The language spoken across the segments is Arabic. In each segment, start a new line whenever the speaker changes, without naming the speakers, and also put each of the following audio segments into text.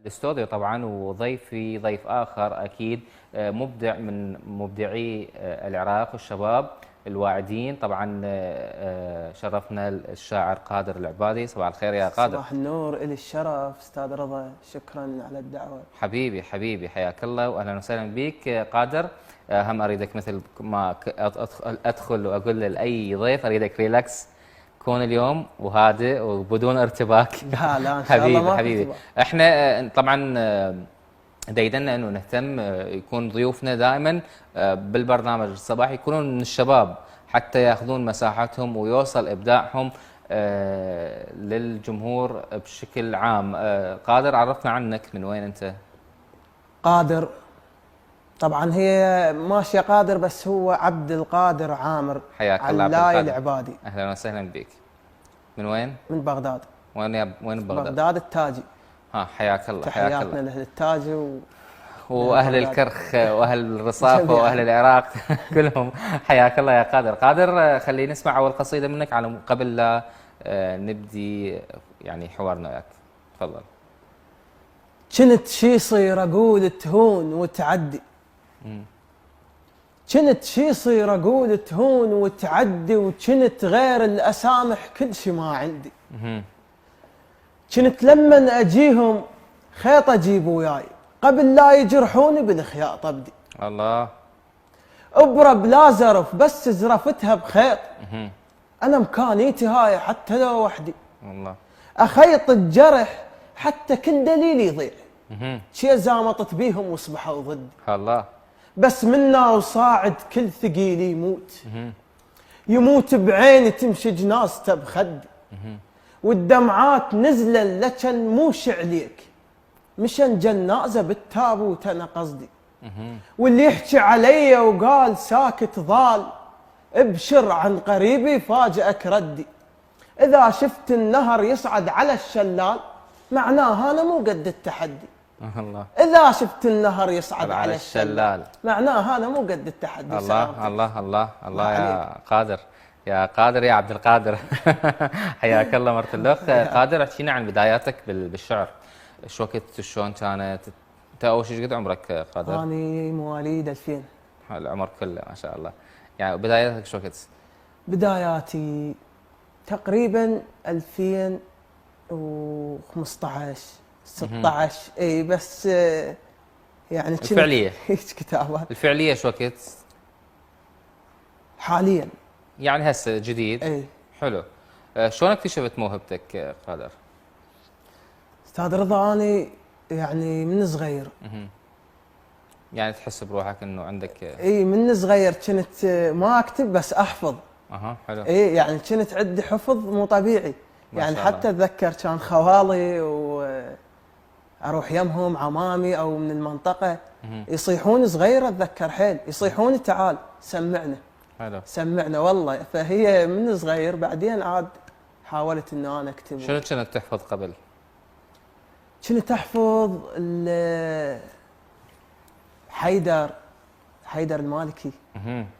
الاستوديو طبعا، وضيفي ضيف اخر اكيد مبدع من مبدعي العراق والشباب الواعدين. طبعا شرفنا الشاعر قادر العبادي. صباح الخير يا قادر.
صباح النور، إلي الشرف استاذ رضا، شكرا على الدعوه.
حبيبي حياك الله واهلا وسهلا بك قادر. هم اريدك مثل ما ادخل واقول لاي ضيف اريدك ريلاكس، كون اليوم وهادئ وبدون ارتباك.
لا ان شاء الله ما
حبيبي احنا طبعا ديدنا انه نهتم يكون ضيوفنا دائما بالبرنامج الصباحي يكونون من الشباب حتى ياخذون مساحتهم ويوصل ابداعهم للجمهور بشكل عام. قادر، عرفنا عنك، من وين انت؟
قادر طبعا هي ماشيه قادر، بس هو عبد القادر عامر.
حياك الله.
علاي العبادي.
اهلا وسهلا بك. من وين؟
من بغداد.
وين بغداد؟
بغداد التاجي.
حياك الله.
تحياتنا لاهل التاجي
واهل الكرخ واهل الرصافه واهل العراق كلهم. حياك الله يا قادر. قادر، خلينا نسمع اول قصيده منك على قبل لا نبدي يعني حوارنا وياك. تفضل.
كنت شي يصير اقول تهون وتعدي، كنت شي يصير اقول تهون وتعدي، وكنت غير الاسامح كل شي ما عندي. كنت لما اجيهم خيط اجيب وياي، قبل لا يجرحوني بالخياط ابدي.
الله.
ابره بلا زرف بس زرفتها بخيط، انا مكانيتي هاي حتى لو وحدي.
الله.
اخيط الجرح حتى كل دليل يضيع، شي زامطت بيهم واصبحوا ضدي.
الله.
بس منا وصاعد كل ثقيل يموت، يموت بعيني تمشي جنازته بخدي، والدمعات نزله لكن موش عليك، مشان جنازه بالتابوت انا قصدي. واللي يحكي علي وقال ساكت ضال، ابشر عن قريبي فاجئك ردي. اذا شفت النهر يصعد على الشلال معناها انا مو قد التحدي.
الله.
اذا شفت النهر يصعد على الشلال معناها انا مو قد التحدي.
الله الله الله الله يا قادر، يا قادر يا عبد القادر. حياك الله مرة الاخ. قادر، احكينا عن بداياتك بالشعر. شو وقت، شلون كانت؟ انت اول شيء قد عمرك قادر؟
اني مواليد 2000.
العمر كله ما شاء الله. يعني بداياتك شو وقت؟
بداياتي تقريبا 2015 16. اي بس يعني
الفعليه
كتابات
الفعليه شو وقت؟
حاليا
يعني هسه جديد.
اي
حلو. شلون اكتشفت موهبتك قادر؟
استاذ رضا، اني يعني من صغير
يعني تحس بروحك انه عندك
اي من صغير كنت ما اكتب بس احفظ.
حلو.
اي يعني كنت عندي حفظ مو طبيعي. يعني حتى اتذكر كان خوالي واروح يمهم عمامي او من المنطقه يصيحون صغير، اتذكر حيل يصيحون تعال سمعنا.
حلو.
سمعنا والله. فهي من صغير. بعدين عاد حاولت ان انا اكتب.
شنو كنت تحفظ قبل؟
كنت احفظ حيدر المالكي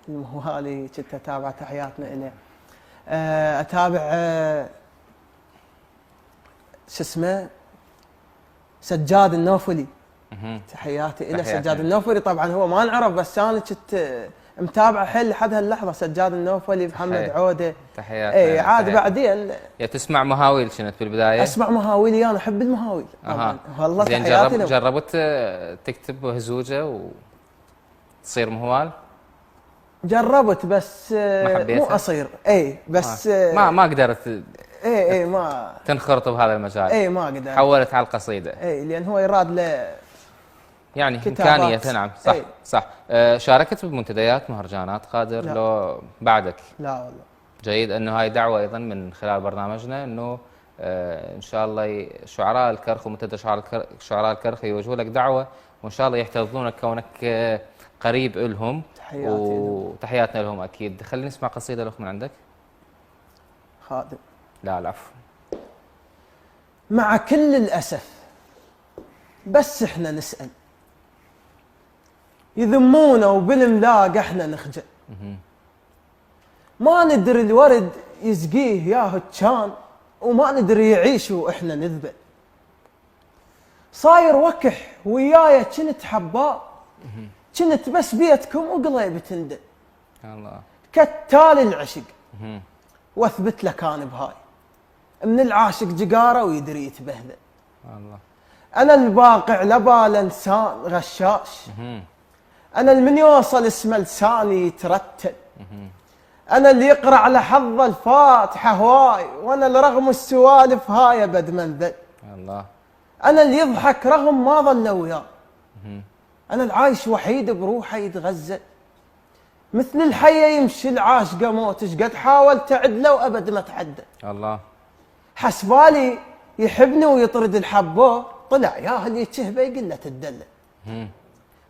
الموالي. كنت اتابع تحياتنا اليه. اتابع شو اسمه سجاد النوفلي. تحياتي الى سجاد النوفلي. طبعا هو ما انعرف بس انا كنت متابعه حيل لحد هاللحظه. سجاد النوفلي، محمد عوده.
تحياتي.
اي عاد بعدين
يا تسمع مهاويل كنت بالبدايه؟
اسمع مهاويلي، انا احب المهاويل طبعا. والله
تحياتي. جربت تكتب هزوجه وتصير مهوال؟
جربت بس
مو
اصير. اي بس
ما قدرت.
اي ما
تنخرط بهذا المجال.
اي ما قدرت.
حولت على القصيده.
اي لان هو يراد له
يعني
كتابات.
امكانيه. نعم صح. صح. شاركت بمنتديات مهرجانات قادر؟
لا.
لو بعدك؟
لا والله.
جيد. انه هاي دعوه ايضا من خلال برنامجنا انه ان شاء الله شعراء الكرخ ومنتدى شعراء الكرخ يوجهوا لك دعوه، وان شاء الله يحتضنونك كونك قريب لهم. وتحياتنا لهم اكيد. خلينا نسمع قصيده لك من عندك.
خادم.
لا العفو.
مع كل الاسف بس احنا نسال، يذمونا وبالملاق احنا نخجل. ما ندري الورد يسقيه ياهو كان، وما ندري يعيش واحنا نذبل. صاير وكح وياي كنت حباب، كنت بس بيتكم وقلبي تندل.
الله.
كتالي العشق واثبت لك انا بهاي، من العاشق جقاره ويدري يتبهذل.
الله.
انا الباقع لبال انسان غشاش، انا المن يوصل اسم لساني يترتل، انا اللي يقرا على حظ الفاتحه هواي، وانا اللي رغم السوالف هاي ابد منذل.
الله.
انا اللي يضحك رغم ما ظل وياه، انا العايش وحيد بروحه يتغزل، مثل الحيه يمشي العاشقه موت، ايش قد حاولت اعدله وابد ما تعدل.
الله.
حسبالي يحبني ويطرد الحبه، طلع يا اللي يتشهبه يقول له تدلل.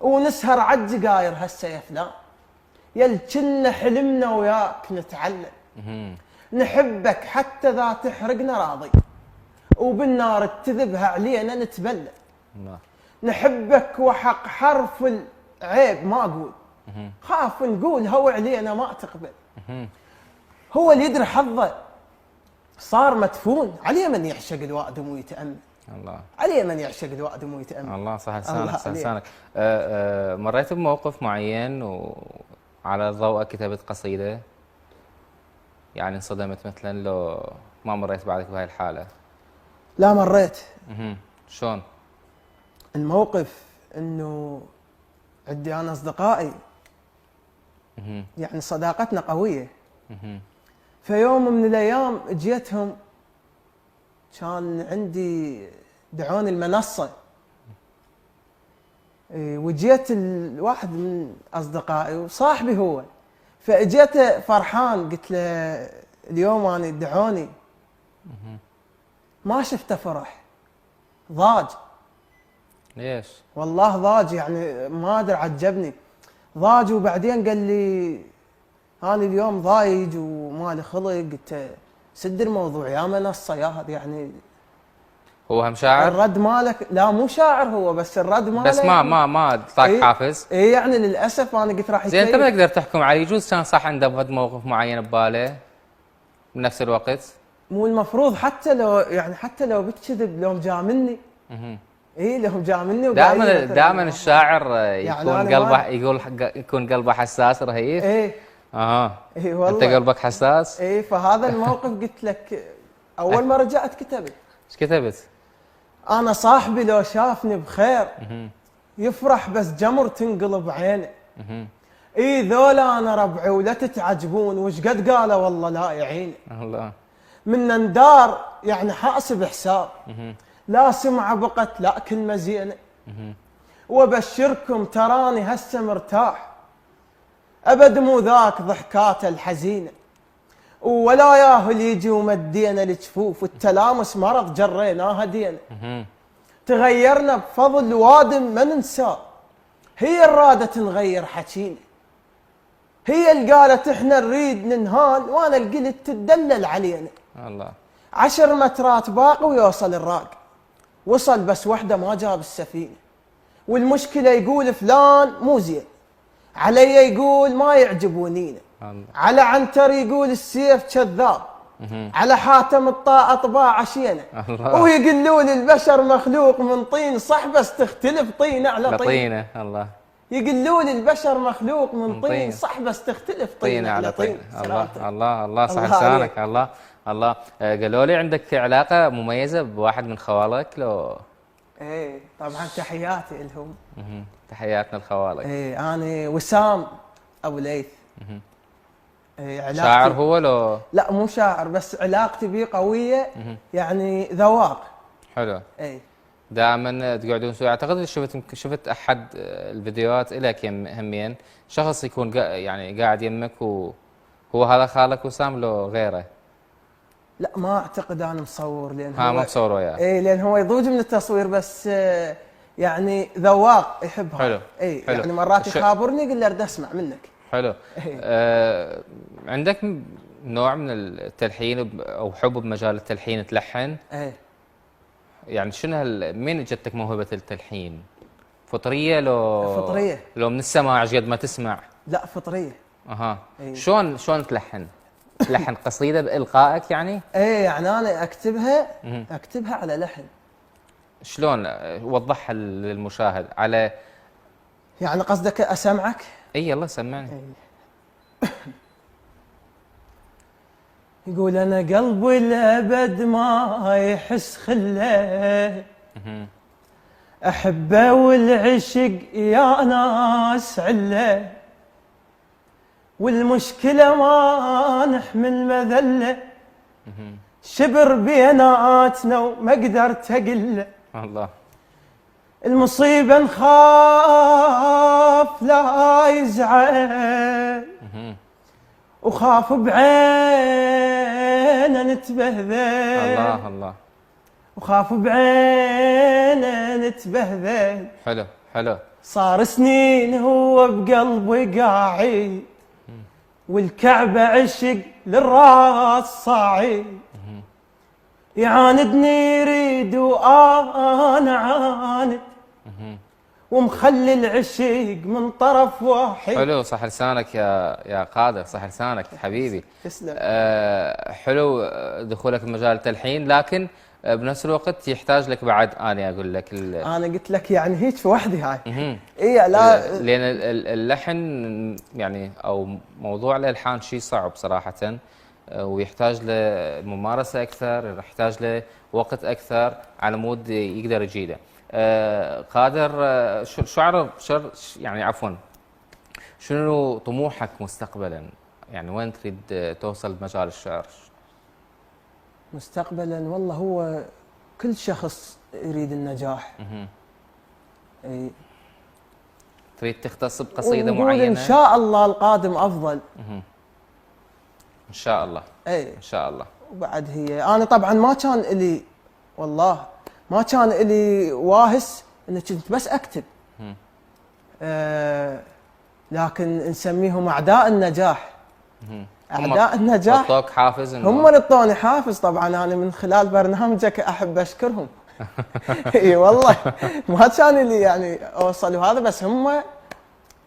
ونسهر عالجقاير هسه يا فلان، يل كنا حلمنا وياك نتعلم، نحبك حتى ذا تحرقنا راضي، وبالنار تذبها علينا نتبلى. نحبك وحق حرف العيب ما اقول، خاف نقول هو علينا ما تقبل. هو اللي يدري حظه صار مدفون، عليه من يعشق الوادم ويتأمل.
الله.
عليه من يعشق الوادم ويتأمل.
الله. صح لسانك، صح لسانك. مريت بموقف معين وعلى ضوءه كتبت قصيدة؟ يعني انصدمت مثلا لو ما مريت بعدك بهاي الحالة؟
لا مريت.
شلون؟
الموقف انه عندي انا اصدقائي يعني صداقتنا قوية. في يوم من الايام جيتهم، كان عندي دعوني المنصة، وجيت الواحد من اصدقائي وصاحبي هو، فاجيته فرحان قلت له اليوم انا دعوني، ما شفته فرح، ضاج.
ليش؟
والله ضاج، يعني ما ادري عجبني ضاج. وبعدين قال لي انا اليوم ضايج ومالي خلق. قلت سد الموضوع يا منصه يا هذا، يعني
هو هم شاعر؟
الرد مالك لا مو شاعر هو، بس الرد مالك
بس ما طاق حافز.
اي يعني للاسف انا قلت راح
زين انت ما تقدر تحكم عليه، يجوز كان صح عنده بهذا موقف معين بباله بنفس الوقت.
مو المفروض حتى لو بتكذب لو مجاملني. اي لو مجاملني.
دائما الشاعر يكون قلبه يكون قلبه حساس رهيب.
اي اي والله
انت قلبك حساس.
اي فهذا الموقف قلت لك اول ما رجعت كتبت.
ايش كتبت؟
انا صاحبي لو شافني بخير يفرح، بس جمر تنقلب عينه. اي ذولا انا ربعي ولا تتعجبون، وش قد قالوا والله لا يعينه.
الله.
من ندار يعني حاسب حساب، لا سمعه بقت لا كلمه زينه. وابشركم تراني هسه مرتاح، ابد مو ذاك ضحكاته الحزينه، ولا ياهل يجي ومدينا الجفوف، والتلامس مرض جريناه هدينا. تغيرنا بفضل وادم ما ننساه، هي الرادة تنغير حكينا، هي اللي قالت احنا نريد ننهان، وانا اللي قلت تدلل علينا.
الله.
10 مترات باقي ويوصل الراق، وصل بس وحده ما جاب السفينه، والمشكله يقول فلان مو زين، علي يقول ما يعجبونينا، على عنتر يقول السيف كذاب، على حاتم الطاء طباع عشينه، ويقولوا لي البشر مخلوق من طين، صح بس تختلف طينه على طينه.
الله.
يقولوا لي البشر مخلوق من طين، صح بس تختلف طينه على طين.
الله. صح لسانك. الله. قالوا لي عندك علاقه مميزه بواحد من خوالك لو؟
ايه طبعا تحياتي لهم.
تحياتنا لخوالك.
ايه انا وسام ابو ليث.
شاعر هو لو؟
لا مو شاعر، بس علاقتي به قويه، يعني ذواق.
حلو.
اي
دائما تقعدون سوا. اعتقد شفت احد الفيديوهات لك همين شخص يكون يعني قاعد يمك وهو هذا خالك وسام لو غيره؟
لا ما اعتقد انا مصور، لان
هو ما مصور وياه.
اي لان هو يضوج من التصوير، بس يعني ذواق يحبها.
حلو.
اي حلو. يعني مرات يخابرني يقول له اريد اسمع منك.
حلو. عندك نوع من التلحين او حب بمجال التلحين تلحن؟
ايه.
يعني شنو مين جتك موهبه التلحين؟ فطريه لو؟
فطريه.
لو من السماع قد ما تسمع؟
لا فطريه.
إيه. شلون تلحن؟ تلحن قصيده بالقائك يعني؟
ايه يعني انا اكتبها على لحن.
شلون وضحها للمشاهد على.
يعني قصدك اسمعك؟
اي يلا سمعني.
يقول انا قلبي الابد ما يحس خله، احبه والعشق يا ناس عله، والمشكله ما نحمل مذله، شبر بيناتنا وما قدرت اقله.
الله.
المصيبه نخاف لا يزعل، وخاف بعينه نتبهذل.
الله الله.
وخاف بعينه نتبهذل.
حلو حلو.
صار سنين هو بقلبي قاعد، والكعبة عشق للراس صاعد، يعاندني يريد وانا عاند، ومخلي العشق من طرف واحد.
حلو، صح لسانك يا قادر، صح لسانك حبيبي.
تسلم.
حلو دخولك بمجال التلحين، لكن بنفس الوقت يحتاج لك بعد، انا اقول لك
انا قلت لك يعني هيك في وحدي هاي. اي لا،
لان اللحن يعني او موضوع الالحان شيء صعب صراحه، ويحتاج لممارسه اكثر، يحتاج لوقت اكثر على مود يقدر يجيده. قادر، يعني عفوا، شنو طموحك مستقبلا؟ يعني وين تريد توصل بمجال الشعر؟
مستقبلا والله هو كل شخص يريد النجاح. اي.
تريد تختص بقصيده معينه؟
ان شاء الله القادم افضل.
ان شاء الله.
اي
ان شاء الله.
وبعد هي انا طبعا ما كان الي، والله ما كان الي واهس اني كنت بس اكتب. لكن نسميهم اعداء النجاح. اعداء النجاح
اعطوك حافز؟
هم اللي اعطوني حافز. طبعا انا من خلال برنامجك احب اشكرهم. اي والله ما كان لي يعني اوصل وهذا، بس هم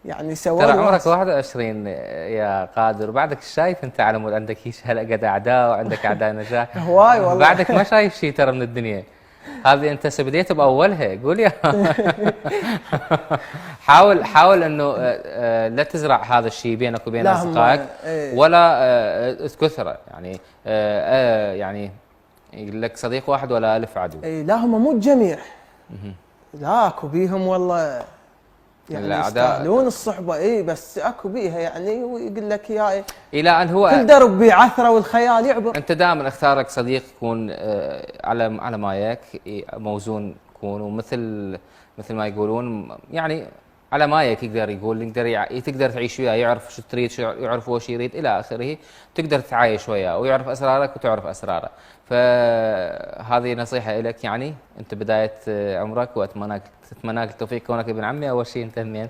يعني سووا.
ترى عمرك 21 يا قادر، وبعدك شايف انت على مود عندك هيك هالقد اعداء وعندك اعداء نجاح.
هواي والله.
بعدك ما شايف شيء ترى من الدنيا هذه، انت بديت باولها. قول يا حاول انه لا تزرع هذا الشيء بينك وبين اصدقائك، ولا تكثره. يعني يعني يقول لك صديق واحد ولا الف عدو.
اي لا، هم مو الجميع. لا اكو بيهم والله يعني يستاهلون الصحبه. اي بس اكو بيها يعني، ويقول لك يا
الى ان هو
كل درب بعثره والخيال يعبر.
انت دائما اختارك صديق يكون على مايك، موزون يكون، ومثل ما يقولون يعني على مايك، تقدر تعيش وياه، يعرف شو تريد، يعرف هو شو يريد الى اخره، تقدر تتعايش وياه ويعرف اسرارك وتعرف اسراره. فهذه نصيحه لك، يعني انت بدايه عمرك، واتمنى لك التوفيق كونك ابن عمي اول شيء. انت همين.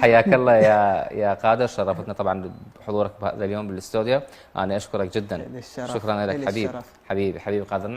حياك الله يا قادر، شرفتنا طبعا بحضورك بهذا اليوم بالاستوديو. انا اشكرك جدا.
للشرف.
شكرا لك حبيبي قادر.